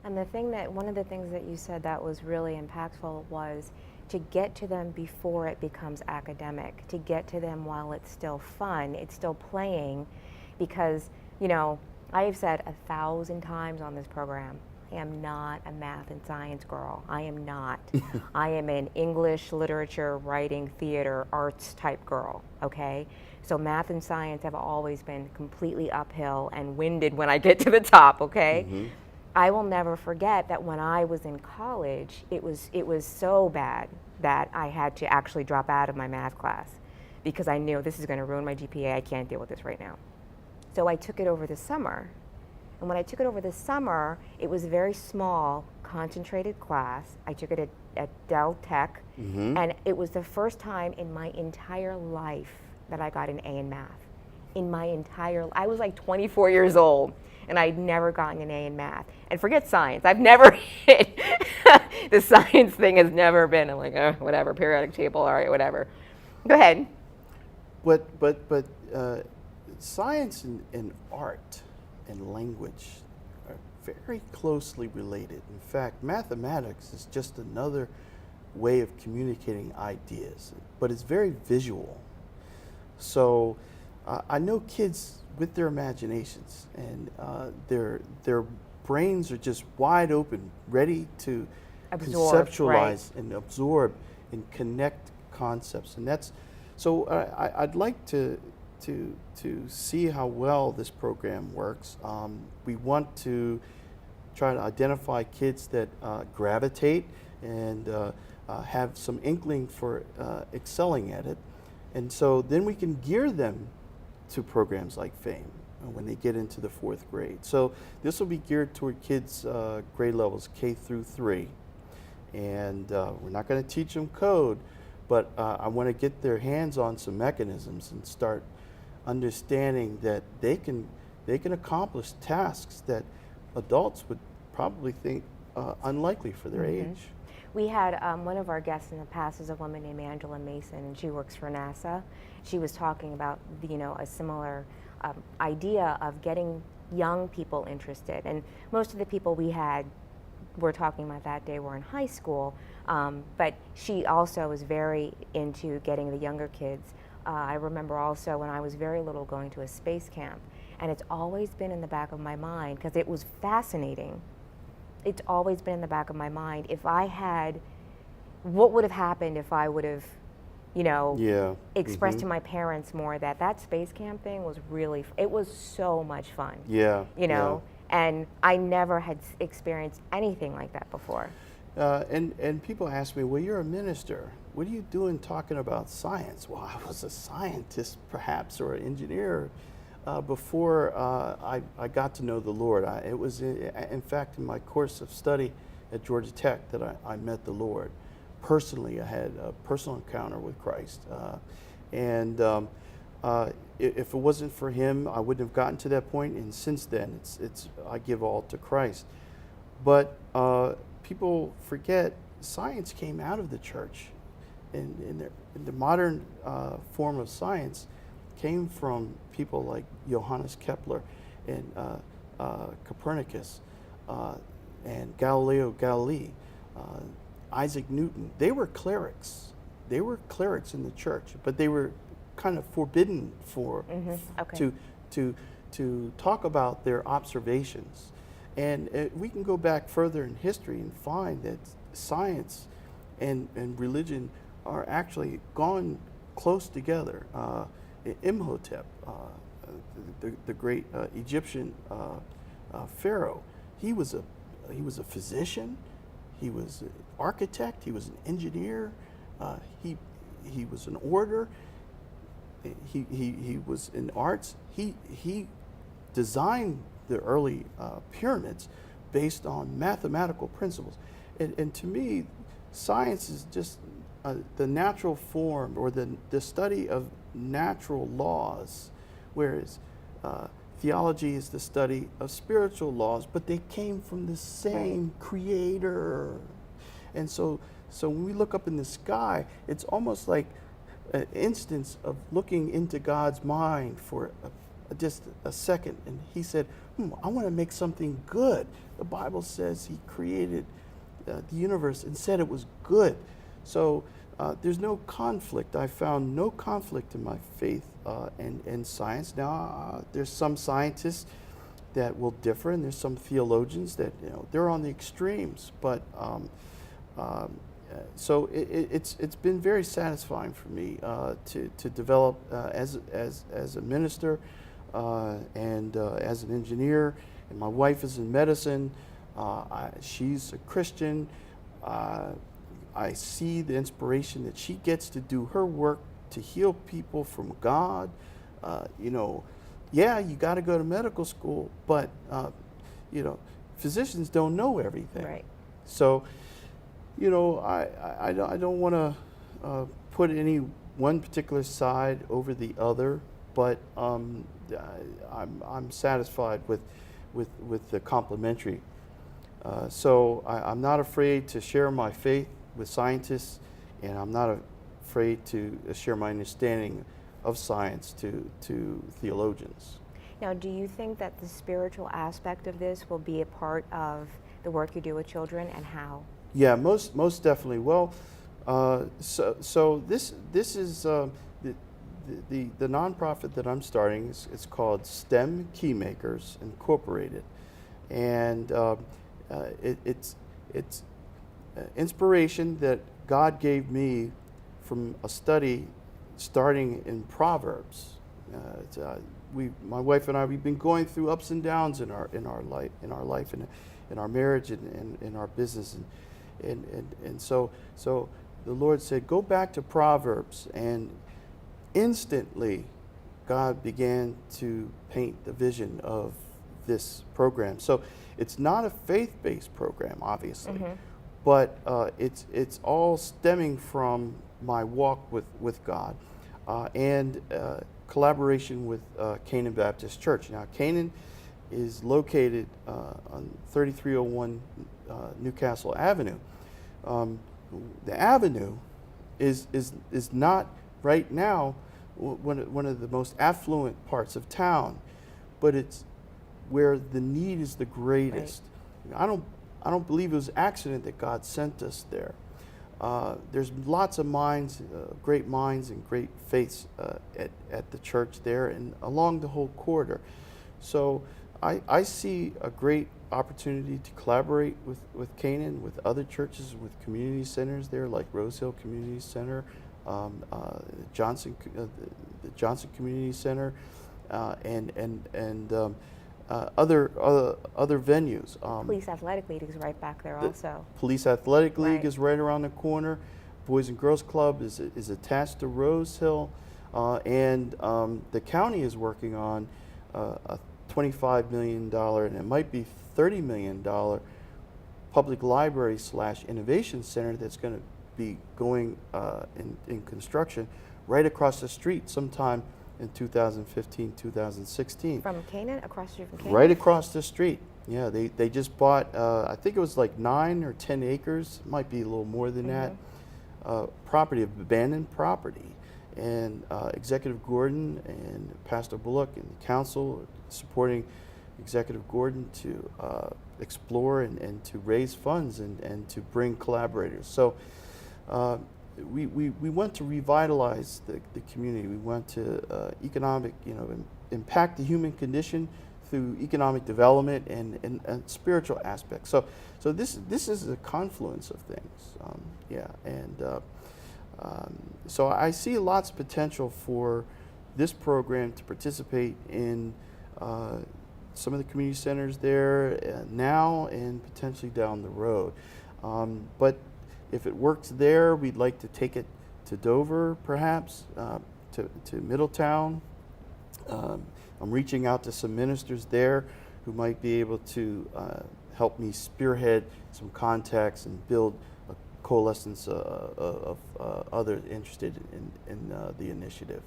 And one of the things that you said that was really impactful was to get to them before it becomes academic, to get to them while it's still fun, it's still playing, because, I have said 1,000 times on this program, I am not a math and science girl. I am not. I am an English, literature, writing, theater, arts type girl, okay? So math and science have always been completely uphill and winded when I get to the top, okay? Mm-hmm. I will never forget that when I was in college, it was so bad that I had to actually drop out of my math class because I knew this is going to ruin my GPA. I can't deal with this right now. So I took it over the summer. And when I took it over the summer, it was a very small, concentrated class. I took it at Dell Tech, Mm-hmm. and it was the first time in my entire life that I got an A in math. I was like 24 years old, and I'd never gotten an A in math. And forget science, I've never hit, the science thing has never been, I'm like, whatever, periodic table, all right, whatever. Go ahead. But science and art and language are very closely related. In fact, mathematics is just another way of communicating ideas, but it's very visual. So I know kids with their imaginations, and their brains are just wide open, ready to Absorb, conceptualize and absorb and connect concepts. And that's so I'd like to see how well this program works. We want to try to identify kids that gravitate and have some inkling for excelling at it. And so then we can gear them to programs like FAME when they get into the 4th grade. So this will be geared toward kids grade levels K through 3. And we're not going to teach them code, but I want to get their hands on some mechanisms and start understanding that they can accomplish tasks that adults would probably think unlikely for their age. We had one of our guests in the past is a woman named Angela Mason, and she works for NASA. She was talking about a similar idea of getting young people interested. And most of the people we're talking about that day were in high school, but she also was very into getting the younger kids. I remember also when I was very little going to a space camp, and it's always been in the back of my mind because it was fascinating. It's always been in the back of my mind. What would have happened if I would have, expressed to my parents more that space camp thing was really, it was so much fun. Yeah. And I never had experienced anything like that before. And people ask me, well, you're a minister. What are you doing talking about science? Well, I was a scientist, perhaps, or an engineer before I got to know the Lord. It was, in fact, in my course of study at Georgia Tech that I met the Lord. Personally, I had a personal encounter with Christ. If it wasn't for Him, I wouldn't have gotten to that point. And since then, I give all to Christ. But people forget science came out of the church. In the modern form of science came from people like Johannes Kepler and Copernicus and Galileo Galilei, Isaac Newton. They were clerics. They were clerics in the church, but they were kind of forbidden to talk about their observations. And we can go back further in history and find that science and religion are actually gone close together. Imhotep, the great Egyptian pharaoh, he was a physician, he was an architect, he was an engineer, he was an orator, he was in arts. He designed the early pyramids based on mathematical principles. And to me, science is just the natural form or the study of natural laws, whereas theology is the study of spiritual laws, but they came from the same creator. And so when we look up in the sky, it's almost like an instance of looking into God's mind for a just a second, and he said, I want to make something good. The Bible says he created the universe and said it was good. So there's no conflict. I found no conflict in my faith and science. Now, there's some scientists that will differ, and there's some theologians that, they're on the extremes. But so it's been very satisfying for me to develop as a minister and as an engineer. And my wife is in medicine. She's a Christian. I see the inspiration that she gets to do her work to heal people from God. Yeah, you got to go to medical school, but physicians don't know everything. Right. So, I don't want to put any one particular side over the other, but I'm satisfied with the complementary. So I'm not afraid to share my faith with scientists, and I'm not afraid to share my understanding of science to theologians. Now, do you think that the spiritual aspect of this will be a part of the work you do with children, and how? Yeah, most definitely. Well, so this is the nonprofit that I'm starting. It's called STEM KeyMakers Incorporated, and it's inspiration that God gave me from a study starting in Proverbs. My wife and I, we've been going through ups and downs in our life, and in our marriage, and in our business, and so the Lord said, go back to Proverbs, and instantly God began to paint the vision of this program. So it's not a faith-based program, obviously, but it's all stemming from my walk with God and collaboration with Canaan Baptist Church. Now, Canaan is located on 3301 Newcastle Avenue. The avenue is not right now one of the most affluent parts of town, but it's where the need is the greatest. Right. I don't believe it was accident that God sent us there. There's lots of minds, great minds and great faiths at the church there and along the whole corridor. So I see a great opportunity to collaborate with Canaan, with other churches, with community centers there, like Rose Hill Community Center, the Johnson Community Center, and other venues. Police Athletic League is right back there also. Police Athletic League Right. is right around the corner. Boys and Girls Club is attached to Rose Hill, and the county is working on a $25 million, and it might be $30 million public library / innovation center that's going to be going in construction right across the street sometime in 2015, 2016. From Canaan, across the street from Canaan? Right across the street. Yeah, they just bought, I think it was like 9 or 10 acres, it might be a little more than that, property, abandoned property. And Executive Gordon and Pastor Bullock and the council supporting Executive Gordon to explore and to raise funds and to bring collaborators. So we want to revitalize the community. We want to impact the human condition through economic development and spiritual aspects. So this is a confluence of things. So I see lots of potential for this program to participate in some of the community centers there now and potentially down the road. But if it works there, we'd like to take it to Dover, perhaps, to Middletown. I'm reaching out to some ministers there who might be able to help me spearhead some contacts and build a coalescence of others interested in the initiative.